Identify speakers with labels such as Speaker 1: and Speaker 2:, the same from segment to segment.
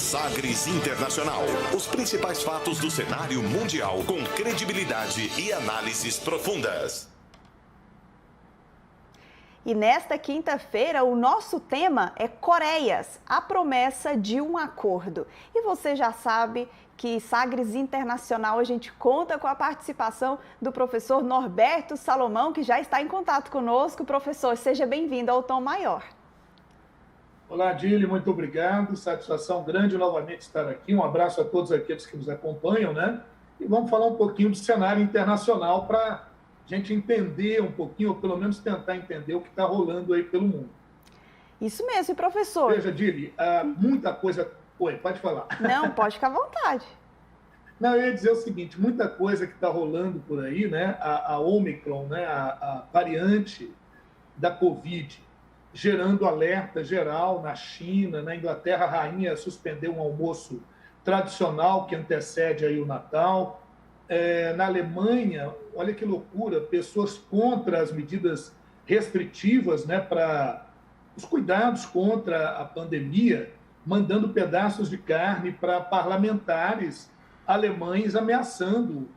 Speaker 1: Sagres Internacional. Os principais fatos do cenário mundial com credibilidade e análises profundas.
Speaker 2: E nesta quinta-feira, o nosso tema é Coreias, a promessa de um acordo. E você já sabe que Sagres Internacional a gente conta com a participação do professor Norberto Salomão, que já está em contato conosco. Professor, seja bem-vindo ao Tom Maior.
Speaker 3: Olá, Dili, muito obrigado. Satisfação grande novamente estar aqui. Um abraço a todos aqueles que nos acompanham, né? E vamos falar um pouquinho do cenário internacional para a gente entender um pouquinho, ou pelo menos tentar entender o que está rolando aí pelo mundo.
Speaker 2: Isso mesmo, professor.
Speaker 3: Veja, Dili, muita coisa... Oi, pode falar.
Speaker 2: Não, pode ficar à vontade.
Speaker 3: Não, eu ia dizer o seguinte, muita coisa que está rolando por aí, né? A Omicron, né? A variante da Covid, gerando alerta geral na China, na Inglaterra, a rainha suspendeu um almoço tradicional que antecede aí o Natal. Na Alemanha, olha que loucura, pessoas contra as medidas restritivas, né, para os cuidados contra a pandemia, mandando pedaços de carne para parlamentares alemães, ameaçando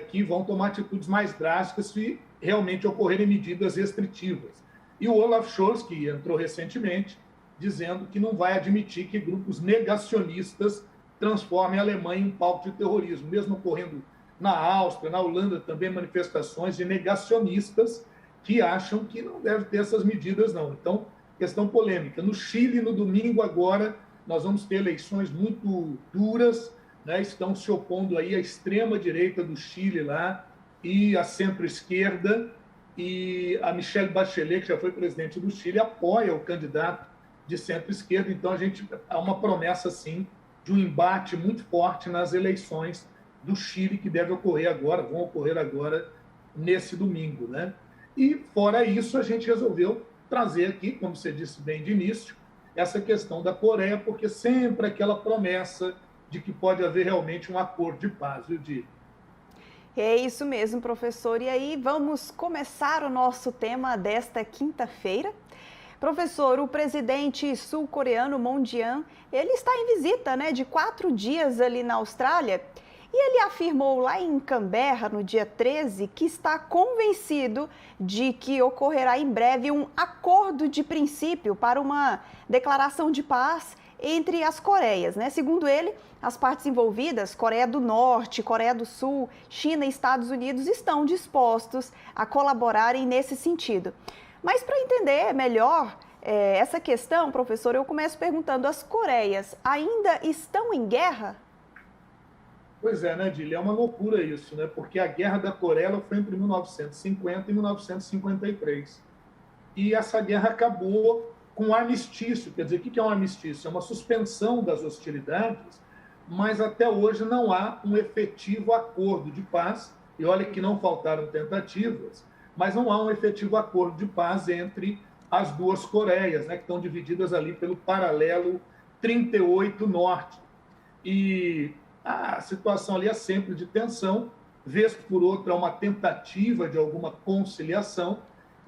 Speaker 3: que vão tomar atitudes mais drásticas se realmente ocorrerem medidas restritivas. E o Olaf Scholz, que entrou recentemente, dizendo que não vai admitir que grupos negacionistas transformem a Alemanha em um palco de terrorismo, mesmo ocorrendo na Áustria, na Holanda, também manifestações de negacionistas que acham que não deve ter essas medidas, não. Então, questão polêmica. No Chile, no domingo agora, nós vamos ter eleições muito duras, né? Estão se opondo aí a extrema-direita do Chile lá e a centro-esquerda, e a Michelle Bachelet, que já foi presidente do Chile, apoia o candidato de centro-esquerda. Então, há uma promessa, sim, de um embate muito forte nas eleições do Chile, que vão ocorrer agora nesse domingo, né? E, fora isso, a gente resolveu trazer aqui, como você disse bem de início, essa questão da Coreia, porque sempre aquela promessa de que pode haver realmente um acordo de paz, viu, Di?
Speaker 2: É isso mesmo, professor. E aí, vamos começar o nosso tema desta quinta-feira. Professor, o presidente sul-coreano Moon Jae-in, ele está em visita, né, de 4 dias ali na Austrália. E ele afirmou lá em Canberra, no dia 13, que está convencido de que ocorrerá em breve um acordo de princípio para uma declaração de paz entre as Coreias, né? Segundo ele, as partes envolvidas, Coreia do Norte, Coreia do Sul, China e Estados Unidos, estão dispostos a colaborarem nesse sentido. Mas para entender melhor essa questão, professor, eu começo perguntando, as Coreias ainda estão em guerra?
Speaker 3: Pois é, né, Dili? É uma loucura isso, né? Porque a Guerra da Coreia foi entre 1950 e 1953. E essa guerra acabou com um armistício. Quer dizer, o que é um armistício? É uma suspensão das hostilidades, mas até hoje não há um efetivo acordo de paz. E olha que não faltaram tentativas, mas não há um efetivo acordo de paz entre as duas Coreias, né, que estão divididas ali pelo paralelo 38 Norte. E a situação ali é sempre de tensão, vez por outra uma tentativa de alguma conciliação,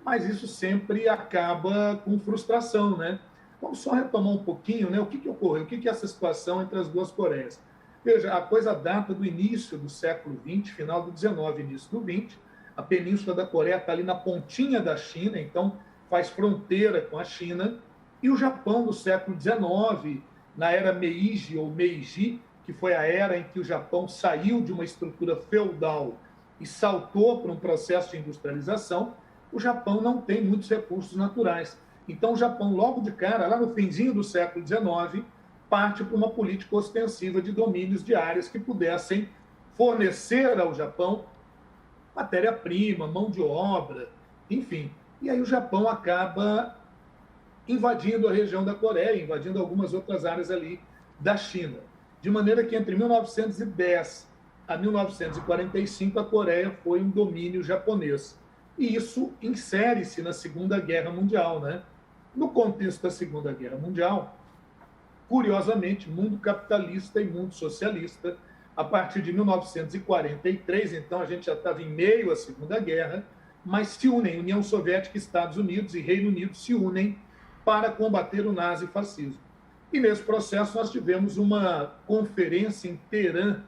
Speaker 3: mas isso sempre acaba com frustração, né? Vamos só retomar um pouquinho, né? O que ocorreu? O que é essa situação entre as duas Coreias? Veja, a coisa data do início do século XX, final do XIX, início do XX. A Península da Coreia está ali na pontinha da China, então faz fronteira com a China. E o Japão do século XIX, na era Meiji ou Meiji, que foi a era em que o Japão saiu de uma estrutura feudal e saltou para um processo de industrialização, o Japão não tem muitos recursos naturais. Então, o Japão, logo de cara, lá no finzinho do século XIX, parte para uma política ostensiva de domínios de áreas que pudessem fornecer ao Japão matéria-prima, mão de obra, enfim. E aí o Japão acaba invadindo a região da Coreia, invadindo algumas outras áreas ali da China. De maneira que entre 1910 a 1945 a Coreia foi um domínio japonês. E isso insere-se na Segunda Guerra Mundial, né? No contexto da Segunda Guerra Mundial, curiosamente, mundo capitalista e mundo socialista, a partir de 1943, então a gente já estava em meio à Segunda Guerra, mas se unem, União Soviética, Estados Unidos e Reino Unido se unem para combater o nazifascismo. E nesse processo nós tivemos uma conferência em Teherã,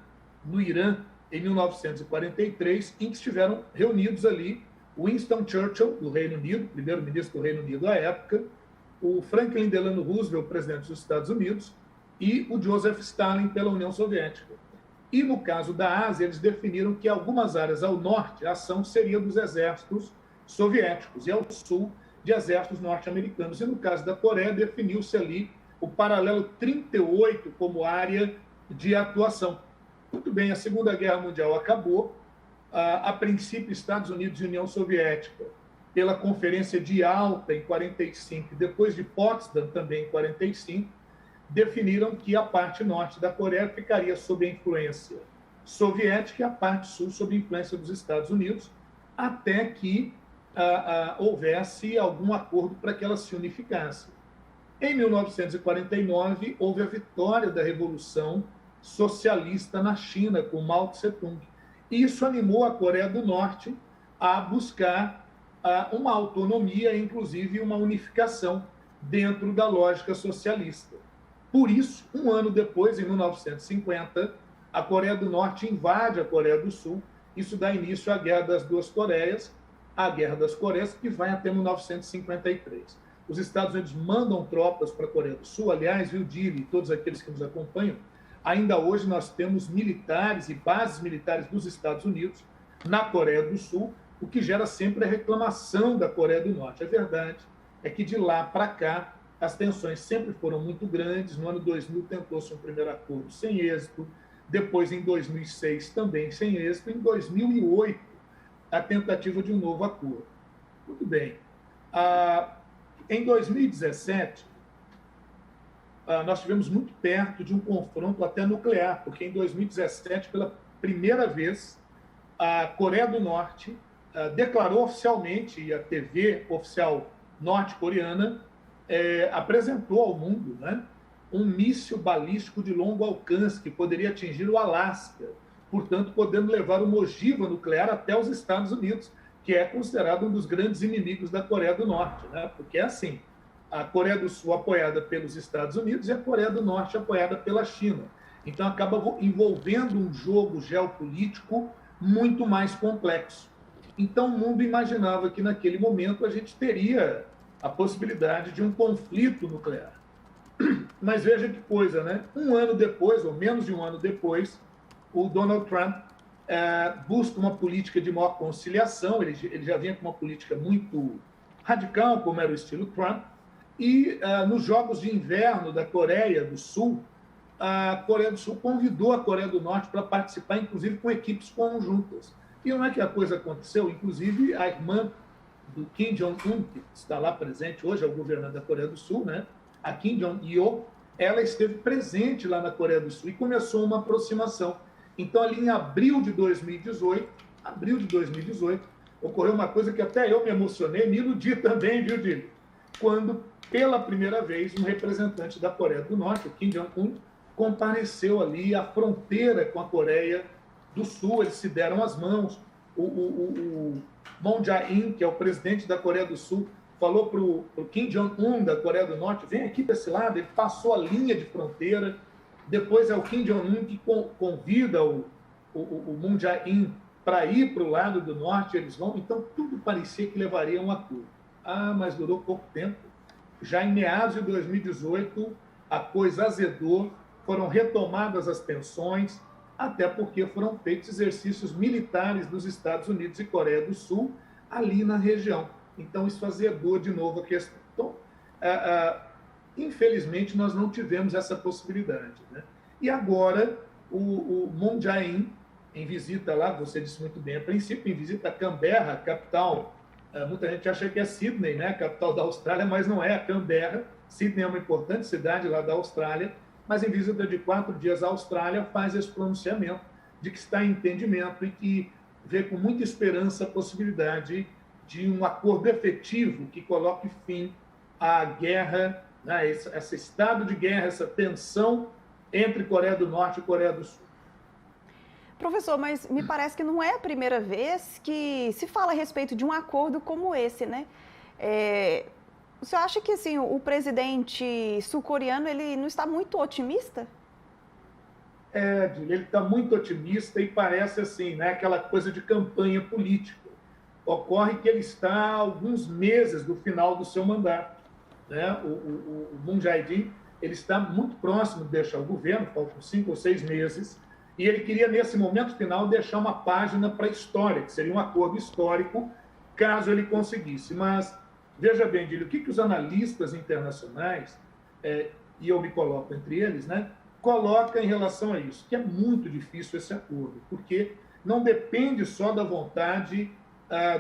Speaker 3: no Irã, em 1943, em que estiveram reunidos ali Winston Churchill, do Reino Unido, primeiro-ministro do Reino Unido à época, o Franklin Delano Roosevelt, presidente dos Estados Unidos, e o Joseph Stalin pela União Soviética. E no caso da Ásia, eles definiram que algumas áreas ao norte a ação seria dos exércitos soviéticos e ao sul de exércitos norte-americanos. E no caso da Coreia, definiu-se ali o paralelo 38 como área de atuação. Muito bem, a Segunda Guerra Mundial acabou. A princípio, Estados Unidos e União Soviética, pela Conferência de Yalta em 45, depois de Potsdam também em 45, definiram que a parte norte da Coreia ficaria sob a influência soviética e a parte sul sob a influência dos Estados Unidos, até que houvesse algum acordo para que ela se unificasse. Em 1949, houve a vitória da Revolução Socialista na China, com Mao Tse-tung. E isso animou a Coreia do Norte a buscar uma autonomia, inclusive uma unificação dentro da lógica socialista. Por isso, um ano depois, em 1950, a Coreia do Norte invade a Coreia do Sul. Isso dá início à Guerra das Duas Coreias, a Guerra das Coreias, que vai até 1953. Os Estados Unidos mandam tropas para a Coreia do Sul. Aliás, viu, Dili, todos aqueles que nos acompanham, ainda hoje nós temos militares e bases militares dos Estados Unidos na Coreia do Sul, o que gera sempre a reclamação da Coreia do Norte. A verdade é que de lá para cá as tensões sempre foram muito grandes. No ano 2000 tentou-se um primeiro acordo sem êxito, depois em 2006 também sem êxito, em 2008 a tentativa de um novo acordo. Muito bem. Em 2017, nós estivemos muito perto de um confronto até nuclear, porque em 2017, pela primeira vez, a Coreia do Norte declarou oficialmente, e a TV oficial norte-coreana apresentou ao mundo, né, um míssil balístico de longo alcance que poderia atingir o Alasca, portanto, podendo levar uma ogiva nuclear até os Estados Unidos, que é considerado um dos grandes inimigos da Coreia do Norte, né? Porque é assim, a Coreia do Sul apoiada pelos Estados Unidos e a Coreia do Norte apoiada pela China. Então, acaba envolvendo um jogo geopolítico muito mais complexo. Então, o mundo imaginava que, naquele momento, a gente teria a possibilidade de um conflito nuclear. Mas veja que coisa, né? Um ano depois, ou menos de um ano depois, o Donald Trump busca uma política de maior conciliação. Ele já vinha com uma política muito radical, como era o estilo Trump, e nos Jogos de Inverno da Coreia do Sul, a Coreia do Sul convidou a Coreia do Norte para participar, inclusive com equipes conjuntas. E não é que a coisa aconteceu, inclusive a irmã do Kim Jong-un, que está lá presente hoje, é o governador da Coreia do Sul, né? A Kim Jong-il, ela esteve presente lá na Coreia do Sul e começou uma aproximação. Então, ali em abril de 2018, ocorreu uma coisa que até eu me emocionei, me iludi também, viu, Dili? Quando, pela primeira vez, um representante da Coreia do Norte, o Kim Jong-un, compareceu ali à fronteira com a Coreia do Sul. Eles se deram as mãos. O Moon Jae-in, que é o presidente da Coreia do Sul, falou para o Kim Jong-un da Coreia do Norte, vem aqui para esse lado. Ele passou a linha de fronteira. Depois é o Kim Jong-un que convida o Moon Jae-in para ir para o lado do norte. Eles vão. Então, tudo parecia que levaria a um acordo. Mas durou pouco tempo. Já em meados de 2018, a coisa azedou, foram retomadas as tensões, até porque foram feitos exercícios militares dos Estados Unidos e Coreia do Sul ali na região. Então, isso azedou de novo a questão. Então, infelizmente, nós não tivemos essa possibilidade, né? E agora, o Moon Jae-in, em visita lá, você disse muito bem a princípio, em visita a Canberra, capital, muita gente acha que é Sydney, né, capital da Austrália, mas não é, a Canberra. Sydney é uma importante cidade lá da Austrália, mas em visita de 4 dias à Austrália, faz esse pronunciamento de que está em entendimento e que vê com muita esperança a possibilidade de um acordo efetivo que coloque fim à guerra, né, esse estado de guerra, essa tensão entre Coreia do Norte e Coreia do Sul.
Speaker 2: Professor, mas me parece que não é a primeira vez que se fala a respeito de um acordo como esse, né? O senhor acha que assim, o presidente sul-coreano ele não está muito otimista?
Speaker 3: Ele está muito otimista e parece assim, né, aquela coisa de campanha política. Ocorre que ele está a alguns meses do final do seu mandato, né? O Moon Jae-in, ele está muito próximo de deixar o governo, faltam 5 ou 6 meses, e ele queria, nesse momento final, deixar uma página para a história, que seria um acordo histórico, caso ele conseguisse. Mas, veja bem, Dílio, o que os analistas internacionais, e eu me coloco entre eles, né, coloca em relação a isso, que é muito difícil esse acordo, porque não depende só da vontade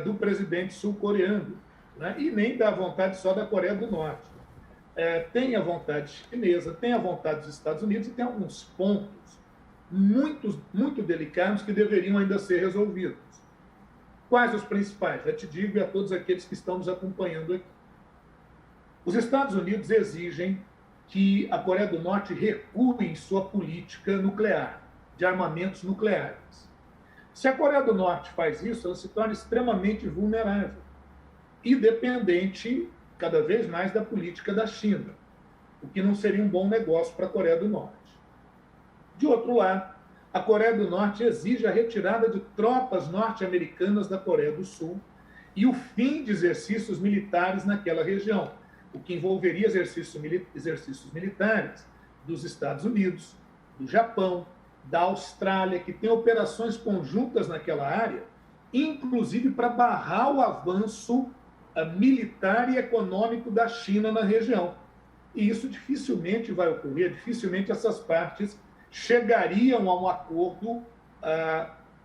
Speaker 3: do presidente sul-coreano, né, e nem da vontade só da Coreia do Norte. Tem a vontade chinesa, tem a vontade dos Estados Unidos e tem alguns pontos muito delicados que deveriam ainda ser resolvidos. Quais os principais? Já te digo e a todos aqueles que estão nos acompanhando aqui. Os Estados Unidos exigem que a Coreia do Norte recue em sua política nuclear, de armamentos nucleares. Se a Coreia do Norte faz isso, ela se torna extremamente vulnerável e dependente cada vez mais da política da China, o que não seria um bom negócio para a Coreia do Norte. De outro lado, a Coreia do Norte exige a retirada de tropas norte-americanas da Coreia do Sul e o fim de exercícios militares naquela região, o que envolveria exercícios militares dos Estados Unidos, do Japão, da Austrália, que tem operações conjuntas naquela área, inclusive para barrar o avanço militar e econômico da China na região. E isso dificilmente vai ocorrer, dificilmente essas partes chegariam a um acordo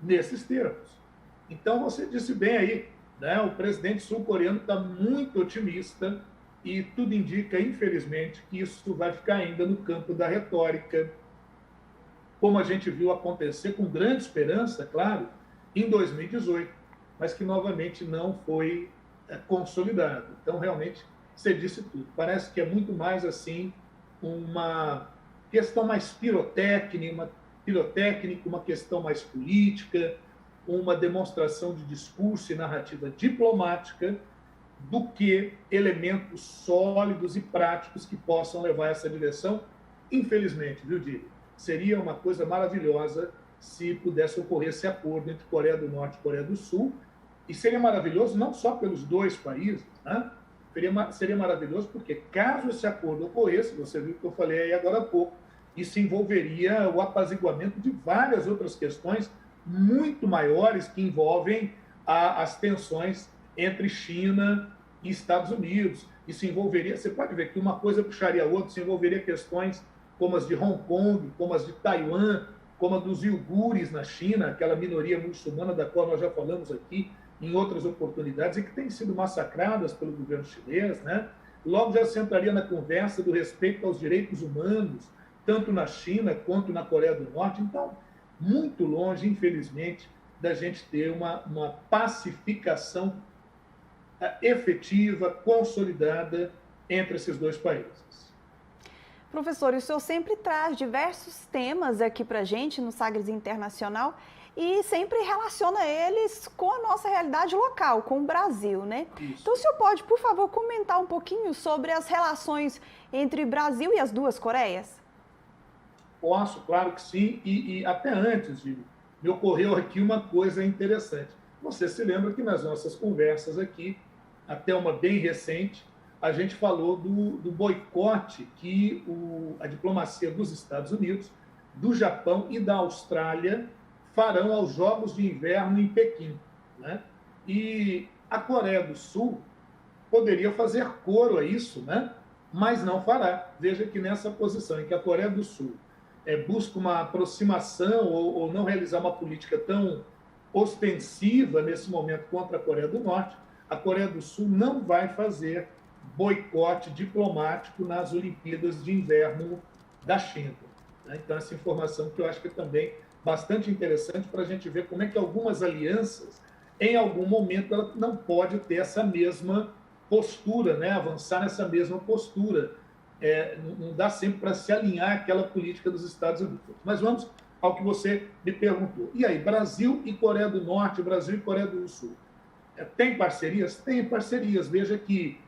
Speaker 3: nesses termos. Então, você disse bem aí, né? O presidente sul-coreano está muito otimista e tudo indica, infelizmente, que isso vai ficar ainda no campo da retórica, como a gente viu acontecer com grande esperança, claro, em 2018, mas que novamente não foi consolidado. Então, realmente, você disse tudo. Parece que é muito mais assim uma questão mais pirotécnica, uma questão mais política, uma demonstração de discurso e narrativa diplomática, do que elementos sólidos e práticos que possam levar essa direção. Infelizmente, viu, Dílio? Seria uma coisa maravilhosa se pudesse ocorrer esse acordo entre Coreia do Norte e Coreia do Sul, e seria maravilhoso não só pelos dois países, né? Seria maravilhoso porque, caso esse acordo ocorresse, você viu o que eu falei aí agora há pouco, isso envolveria o apaziguamento de várias outras questões muito maiores que envolvem as tensões entre China e Estados Unidos. Isso envolveria, você pode ver que uma coisa puxaria a outra, isso envolveria questões como as de Hong Kong, como as de Taiwan, como a dos uigures na China, aquela minoria muçulmana da qual nós já falamos aqui em outras oportunidades e que têm sido massacradas pelo governo chinês, né? Logo já se entraria na conversa do respeito aos direitos humanos, tanto na China quanto na Coreia do Norte. Então, muito longe, infelizmente, da gente ter uma pacificação efetiva, consolidada entre esses dois países.
Speaker 2: Professor, o senhor sempre traz diversos temas aqui para a gente no Sagres Internacional e sempre relaciona eles com a nossa realidade local, com o Brasil, né? Isso. Então, o senhor pode, por favor, comentar um pouquinho sobre as relações entre Brasil e as duas Coreias?
Speaker 3: Posso, claro que sim. E até antes, Gil, me ocorreu aqui uma coisa interessante. Você se lembra que nas nossas conversas aqui, até uma bem recente, a gente falou do boicote que a diplomacia dos Estados Unidos, do Japão e da Austrália farão aos Jogos de Inverno em Pequim, né? E a Coreia do Sul poderia fazer coro a isso, né? Mas não fará. Veja que nessa posição em que a Coreia do Sul busca uma aproximação ou não realizar uma política tão ostensiva nesse momento contra a Coreia do Norte, a Coreia do Sul não vai fazer boicote diplomático nas Olimpíadas de Inverno da China. Então, essa informação que eu acho que é também bastante interessante para a gente ver como é que algumas alianças, em algum momento, ela não pode ter essa mesma postura, né? Avançar nessa mesma postura. Não dá sempre para se alinhar àquela política dos Estados Unidos. Mas vamos ao que você me perguntou. E aí, Brasil e Coreia do Norte, Brasil e Coreia do Sul. Tem parcerias? Tem parcerias. Veja que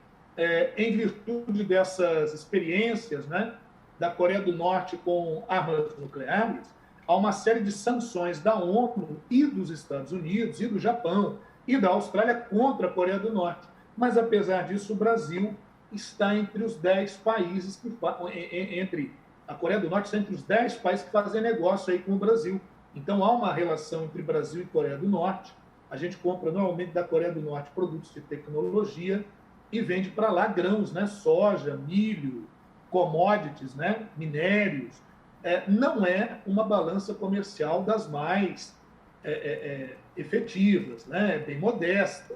Speaker 3: em virtude dessas experiências, né, da Coreia do Norte com armas nucleares, há uma série de sanções da ONU e dos Estados Unidos e do Japão e da Austrália contra a Coreia do Norte. Mas, apesar disso, o Brasil está entre os 10 países que a Coreia do Norte está entre os 10 países que fazem negócio aí com o Brasil. Então, há uma relação entre Brasil e Coreia do Norte. A gente compra normalmente da Coreia do Norte produtos de tecnologia e vende para lá grãos, né? Soja, milho, commodities, né? Minérios. Não é uma balança comercial das mais efetivas, né? Bem modesta.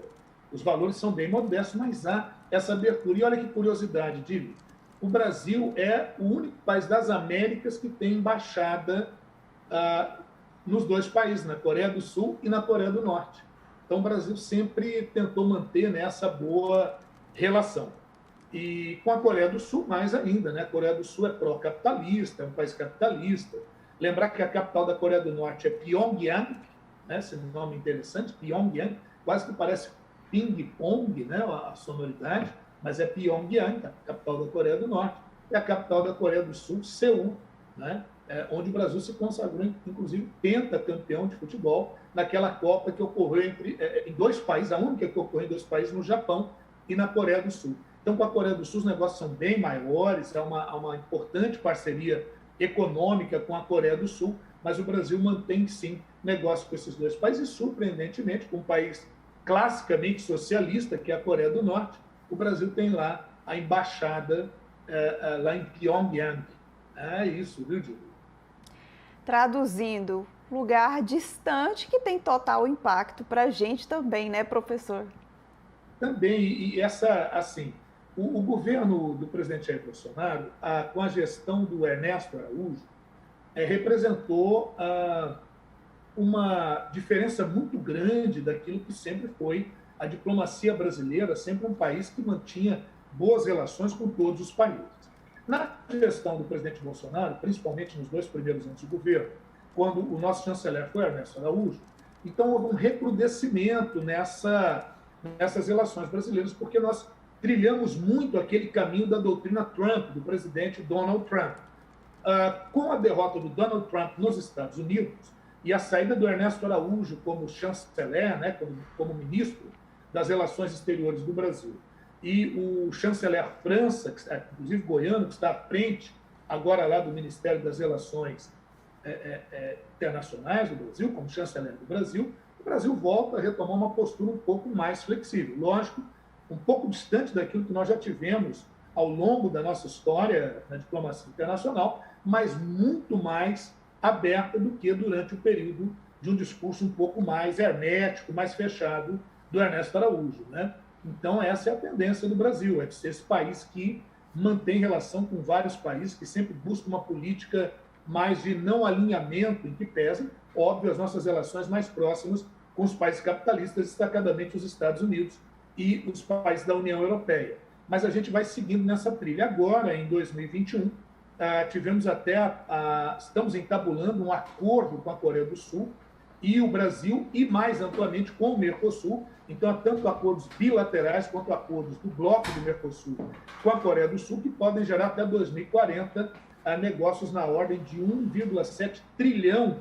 Speaker 3: Os valores são bem modestos, mas há essa abertura. E olha que curiosidade, Dili. O Brasil é o único país das Américas que tem embaixada nos dois países, na Coreia do Sul e na Coreia do Norte. Então, o Brasil sempre tentou manter, né, essa boa relação. E com a Coreia do Sul, mais ainda, né? A Coreia do Sul é pró-capitalista, é um país capitalista. Lembrar que a capital da Coreia do Norte é Pyongyang, né? Esse nome interessante, Pyongyang, quase que parece ping-pong, né? A sonoridade, mas é Pyongyang, a capital da Coreia do Norte, e a capital da Coreia do Sul, Seul, né? Onde o Brasil se consagrou, inclusive, pentacampeão de futebol, naquela Copa que ocorreu em dois países, a única que ocorreu em dois países, no Japão e na Coreia do Sul. Então, com a Coreia do Sul, os negócios são bem maiores, há uma importante parceria econômica com a Coreia do Sul, mas o Brasil mantém, sim, negócio com esses dois países, e, surpreendentemente, com um país classicamente socialista, que é a Coreia do Norte, o Brasil tem lá a embaixada lá em Pyongyang. É isso, viu, Dili?
Speaker 2: Traduzindo, lugar distante que tem total impacto para a gente também, né, professor?
Speaker 3: Também, e essa, assim, o governo do presidente Jair Bolsonaro, com a gestão do Ernesto Araújo, representou uma diferença muito grande daquilo que sempre foi a diplomacia brasileira, sempre um país que mantinha boas relações com todos os países. Na gestão do presidente Bolsonaro, principalmente nos 2 primeiros anos do governo, quando o nosso chanceler foi Ernesto Araújo, então houve um recrudescimento nessas relações brasileiras, porque nós trilhamos muito aquele caminho da doutrina Trump, do presidente Donald Trump. Com a derrota do Donald Trump nos Estados Unidos e a saída do Ernesto Araújo como chanceler, né, como ministro das Relações Exteriores do Brasil, e o chanceler França, que, inclusive goiano, que está à frente agora lá do Ministério das Relações Internacionais do Brasil, como chanceler do Brasil, o Brasil volta a retomar uma postura um pouco mais flexível. Lógico, um pouco distante daquilo que nós já tivemos ao longo da nossa história na diplomacia internacional, mas muito mais aberta do que durante o período de um discurso um pouco mais hermético, mais fechado do Ernesto Araújo, né? Então, essa é a tendência do Brasil, é de ser esse país que mantém relação com vários países, que sempre busca uma política mais de não alinhamento, em que pesa, óbvio, as nossas relações mais próximas com os países capitalistas, destacadamente os Estados Unidos e os países da União Europeia. Mas a gente vai seguindo nessa trilha. Agora, em 2021, tivemos estamos entabulando um acordo com a Coreia do Sul e o Brasil, e mais amplamente com o Mercosul. Então, há tanto acordos bilaterais quanto acordos do bloco do Mercosul com a Coreia do Sul, que podem gerar até 2040 negócios na ordem de 1,7 trilhão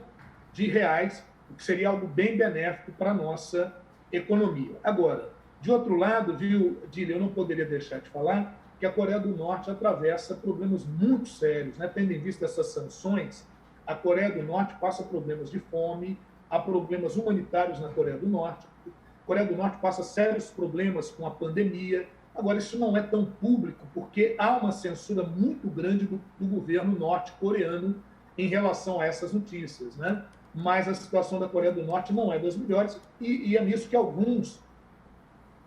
Speaker 3: de reais, o que seria algo bem benéfico para a nossa economia. Agora, de outro lado, viu, Dili, eu não poderia deixar de falar que a Coreia do Norte atravessa problemas muito sérios, né? Tendo em vista essas sanções, a Coreia do Norte passa problemas de fome, há problemas humanitários na Coreia do Norte, a Coreia do Norte passa sérios problemas com a pandemia. Agora, isso não é tão público, porque há uma censura muito grande do governo norte-coreano em relação a essas notícias, né? Mas a situação da Coreia do Norte não é das melhores, e é nisso que alguns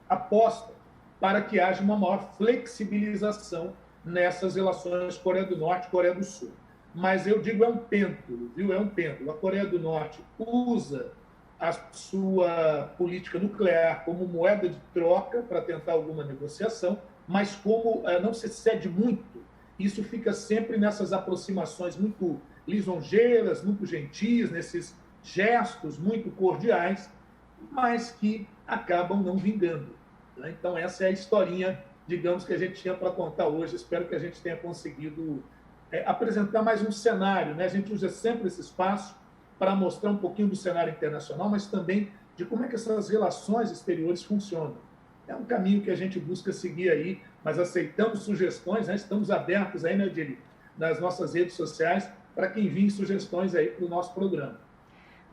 Speaker 3: apostam para que haja uma maior flexibilização nessas relações Coreia do Norte e Coreia do Sul. Mas eu digo, é um pêndulo, viu? É um pêndulo. A Coreia do Norte usa a sua política nuclear como moeda de troca para tentar alguma negociação, mas como não se cede muito, isso fica sempre nessas aproximações muito lisonjeiras, muito gentis, nesses gestos muito cordiais, mas que acabam não vingando. Então, essa é a historinha digamos, que a gente tinha para contar hoje. Espero que a gente tenha conseguido apresentar mais um cenário, né? A gente usa sempre esse espaço para mostrar um pouquinho do cenário internacional, mas também de como é que essas relações exteriores funcionam. É um caminho que a gente busca seguir aí, mas aceitamos sugestões, né? Estamos abertos aí, né, Dili, nas nossas redes sociais, para que enviem sugestões aí para o nosso programa.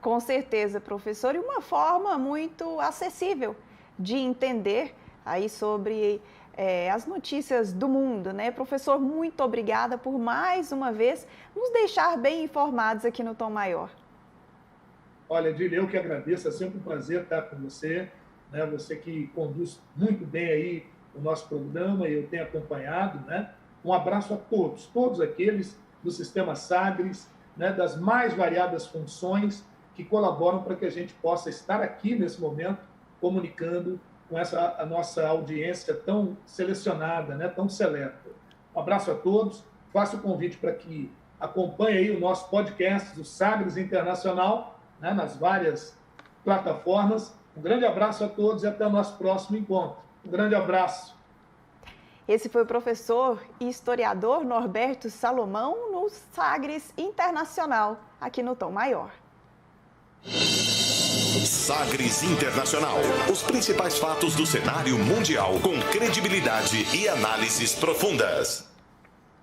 Speaker 2: Com certeza, professor, e uma forma muito acessível de entender aí sobre as notícias do mundo, né? Professor, muito obrigada por mais uma vez nos deixar bem informados aqui no Tom Maior.
Speaker 3: Olha, Dili, eu que agradeço, é sempre um prazer estar com você, né? Você que conduz muito bem aí o nosso programa e eu tenho acompanhado, né? Um abraço a todos, todos aqueles do Sistema Sagres, né? Das mais variadas funções que colaboram para que a gente possa estar aqui nesse momento comunicando com a nossa audiência tão selecionada, né? Tão seleta. Um abraço a todos, faço o convite para que acompanhe aí o nosso podcast do Sagres Internacional, né? Nas várias plataformas. Um grande abraço a todos e até o nosso próximo encontro. Um grande abraço.
Speaker 2: Esse foi o professor e historiador Norberto Salomão no Sagres Internacional, aqui no Tom Maior.
Speaker 1: Sagres Internacional. Os principais fatos do cenário mundial com credibilidade e análises profundas.